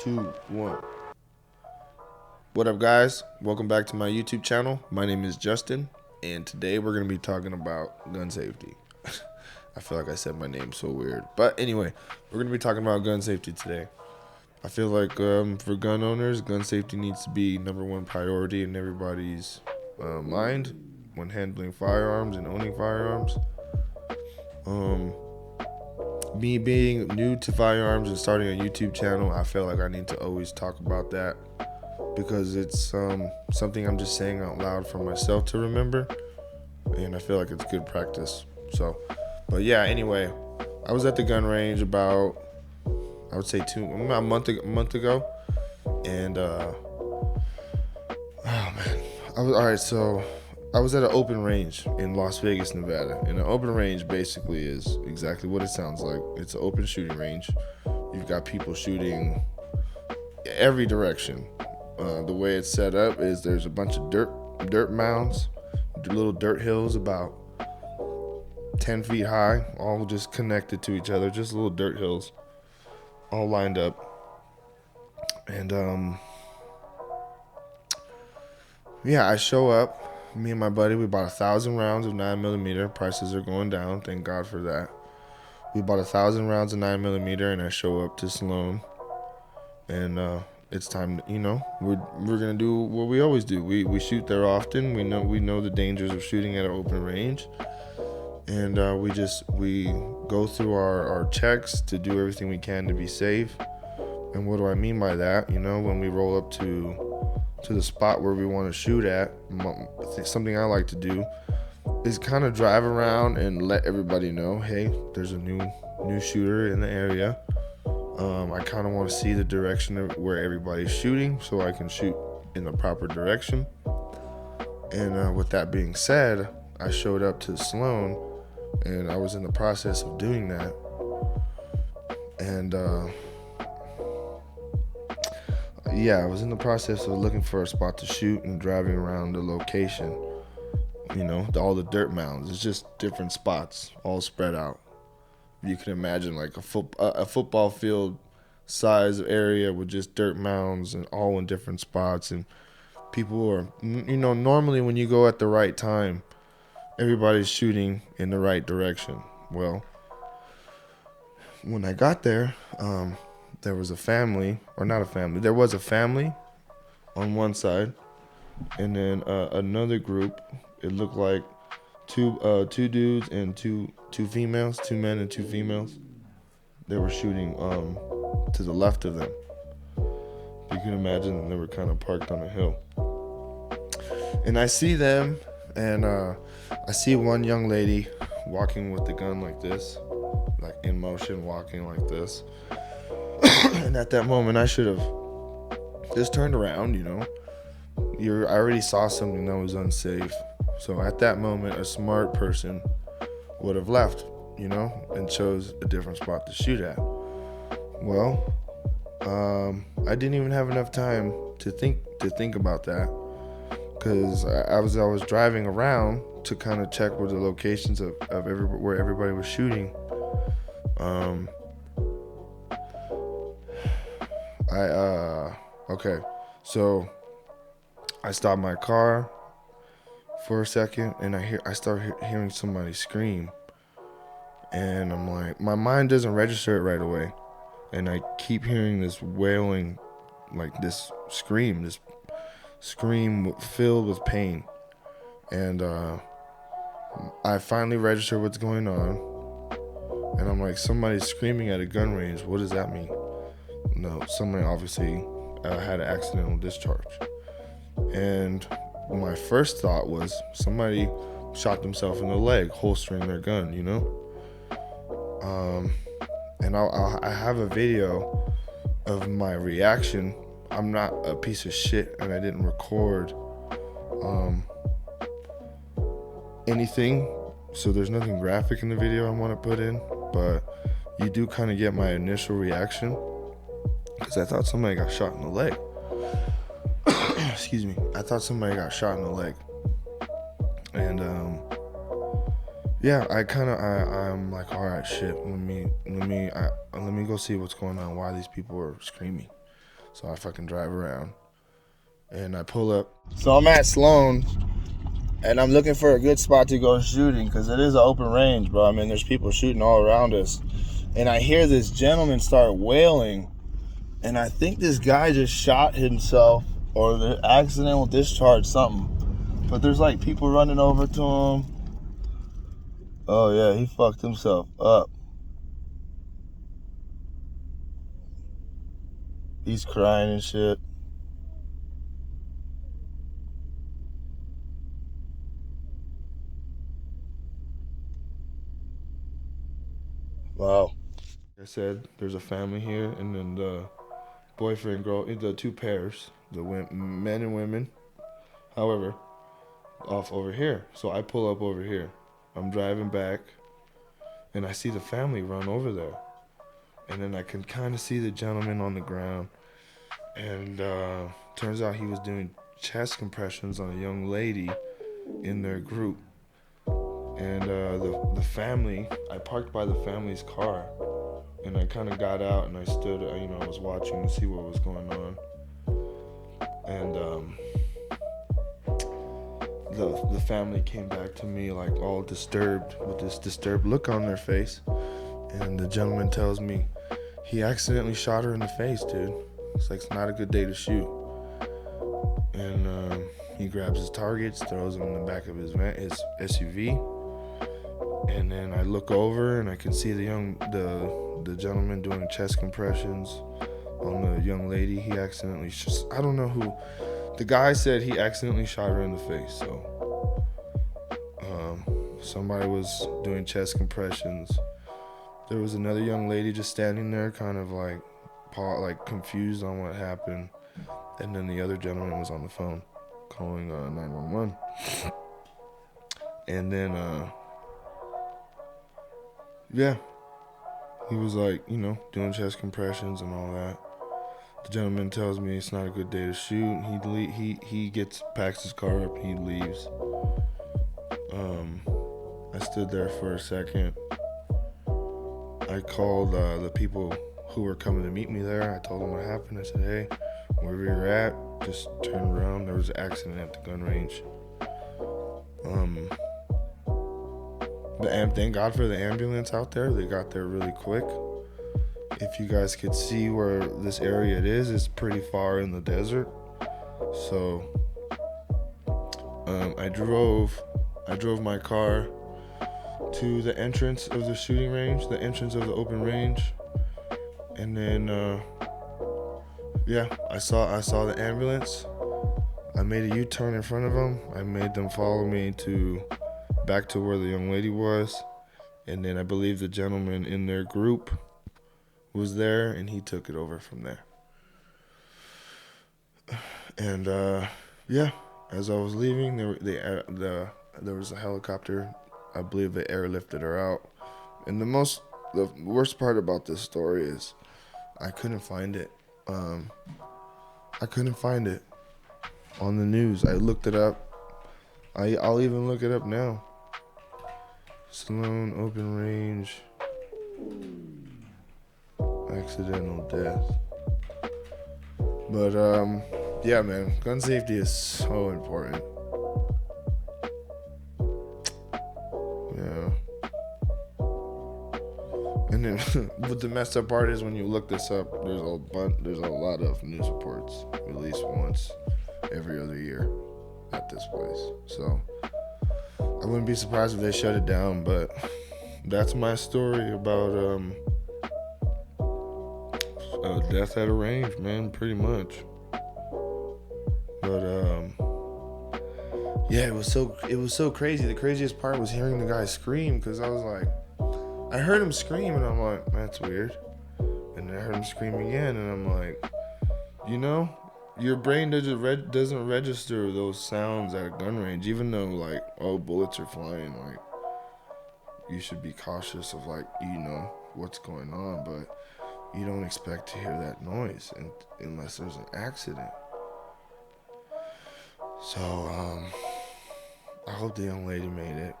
two, one. What up, guys? Welcome back to my YouTube channel. My name is Justin, and today we're going to be talking about gun safety. I feel like I said my name so weird. But anyway, we're going to be talking about gun safety today. I feel like for gun owners, gun safety needs to be number one priority in everybody's mind when handling firearms and owning firearms. Me being new to firearms and starting a YouTube channel, I feel like I need to always talk about that because it's something I'm just saying out loud for myself to remember, and I feel like it's good practice. So, but yeah, anyway, I was at the gun range about, I would say a month ago, and oh man, I was at an open range in Las Vegas, Nevada, and an open range basically is exactly what it sounds like. It's an open shooting range. You've got people shooting every direction. The way it's set up is there's a bunch of dirt mounds, little dirt hills about 10 feet high, all just connected to each other, just little dirt hills, all lined up. And yeah, I show up. Me and my buddy, we bought 1,000 rounds of 9mm. Prices are going down, thank God for that. We bought 1,000 rounds of 9mm, and I show up to Sloan, and it's time to, we're gonna do what we always do. We shoot there often. We know the dangers of shooting at an open range, and we go through our checks to do everything we can to be safe. And what do I mean by that? When we roll up to the spot where we want to shoot at, something I like to do is kind of drive around and let everybody know, hey, there's a new shooter in the area. I kind of want to see the direction of where everybody's shooting so I can shoot in the proper direction. And with that being said, I showed up to Sloan, and I was in the process of doing that. And yeah, I was in the process of looking for a spot to shoot and driving around the location. All the dirt mounds. It's just different spots all spread out. You can imagine like a football field size area with just dirt mounds and all in different spots. And people are, normally when you go at the right time, everybody's shooting in the right direction. Well, when I got there, there was a family, or not a family. There was a family on one side, and then another group. It looked like two dudes and two females, 2 men and 2 females. They were shooting to the left of them. You can imagine they were kind of parked on a hill. And I see them, and I see one young lady walking with the gun like this, like in motion, walking like this. And at that moment, I should have just turned around. I already saw something that was unsafe. So at that moment, a smart person would have left, and chose a different spot to shoot at. Well, I didn't even have enough time to think about that, because I was driving around to kind of check where the locations of where everybody was shooting. Okay, so I stopped my car for a second, and I start hearing somebody scream, and I'm like, my mind doesn't register it right away, and I keep hearing this wailing, like this scream filled with pain, and I finally register what's going on, and I'm like, somebody's screaming at a gun range. What does that mean? No, somebody obviously had an accidental discharge. And my first thought was somebody shot themselves in the leg, holstering their gun, And I have a video of my reaction. I'm not a piece of shit, and I didn't record anything, so there's nothing graphic in the video I want to put in, but you do kind of get my initial reaction, because I thought somebody got shot in the leg. Excuse me. I thought somebody got shot in the leg. And yeah, I'm like, all right, shit. Let me go see what's going on. Why these people are screaming. So I fucking drive around and I pull up. So I'm at Sloan and I'm looking for a good spot to go shooting because it is an open range, bro. I mean, there's people shooting all around us. And I hear this gentleman start wailing, and I think this guy just shot himself or the accidental discharge, something. But there's like people running over to him. Oh yeah, he fucked himself up. He's crying and shit. Wow. Like I said, there's a family here, and then the boyfriend, girl, the two pairs, the men and women. However, off over here. So I pull up over here. I'm driving back, and I see the family run over there. And then I can kind of see the gentleman on the ground. And turns out he was doing chest compressions on a young lady in their group. And the family, I parked by the family's car. And I kind of got out and I stood, I was watching to see what was going on. And the family came back to me like all disturbed with this disturbed look on their face. And the gentleman tells me he accidentally shot her in the face, dude. It's like, it's not a good day to shoot. And he grabs his targets, throws them in the back of his SUV. And then I look over and I can see the gentleman doing chest compressions on the young lady. He accidentally I don't know who. The guy said he accidentally shot her in the face. So somebody was doing chest compressions. There was another young lady just standing there, kind of like confused on what happened. And then the other gentleman was on the phone calling 911. And then yeah, he was like, doing chest compressions and all that. The gentleman tells me it's not a good day to shoot. He packs his car up, he leaves. I stood there for a second. I called the people who were coming to meet me there. I told them what happened. I said, hey, wherever you're at, just turn around. There was an accident at the gun range. Thank God for the ambulance out there. They got there really quick. If you guys could see where this area it is, it's pretty far in the desert. So I drove my car to the entrance of the shooting range, the entrance of the open range, and then I saw the ambulance. I made a U-turn in front of them. I made them follow me back to where the young lady was, and then I believe the gentleman in their group was there, and he took it over from there. And as I was leaving, there was a helicopter. I believe they airlifted her out. And the worst part about this story is I couldn't find it. I couldn't find it on the news. I looked it up. I'll even look it up now. Sloan open range accidental death. But yeah, man, gun safety is so important. Yeah. And then but the messed up part is when you look this up, there's a lot of news reports, at least once every other year at this place. So I wouldn't be surprised if they shut it down, but that's my story about death at a range, man, pretty much. But yeah, it was so crazy. The craziest part was hearing the guy scream, because I was like, I heard him scream and I'm like, that's weird. And then I heard him scream again and I'm like, your brain doesn't register those sounds at a gun range, even though like, oh, bullets are flying, like you should be cautious of like, what's going on, but you don't expect to hear that noise unless there's an accident. So I hope the young lady made it.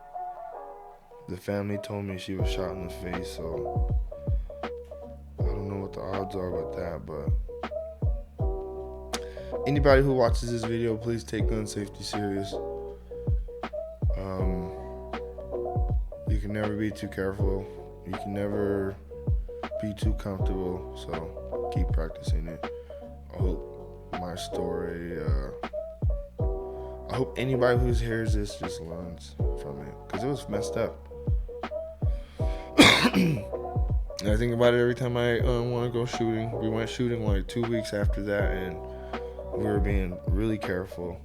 The family told me she was shot in the face, so I don't know what the odds are with that, but Anybody who watches this video, please take gun safety serious. You can never be too careful. You can never be too comfortable. So keep practicing it. I hope my story. I hope anybody who hears this just learns from it, because it was messed up. And I think about it every time I want to go shooting. We went shooting like 2 weeks after that, and we were being really careful.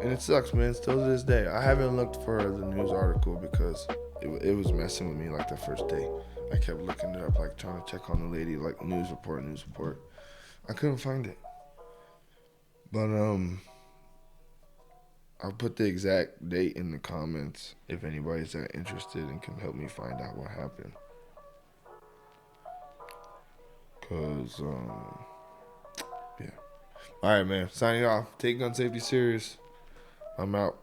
And it sucks, man. Still to this day, I haven't looked for the news article because it was messing with me like the first day. I kept looking it up, like trying to check on the lady, like news report. I couldn't find it. But I'll put the exact date in the comments if anybody's that interested and can help me find out what happened. Cause yeah. All right, man. Signing off. Take gun safety serious. I'm out.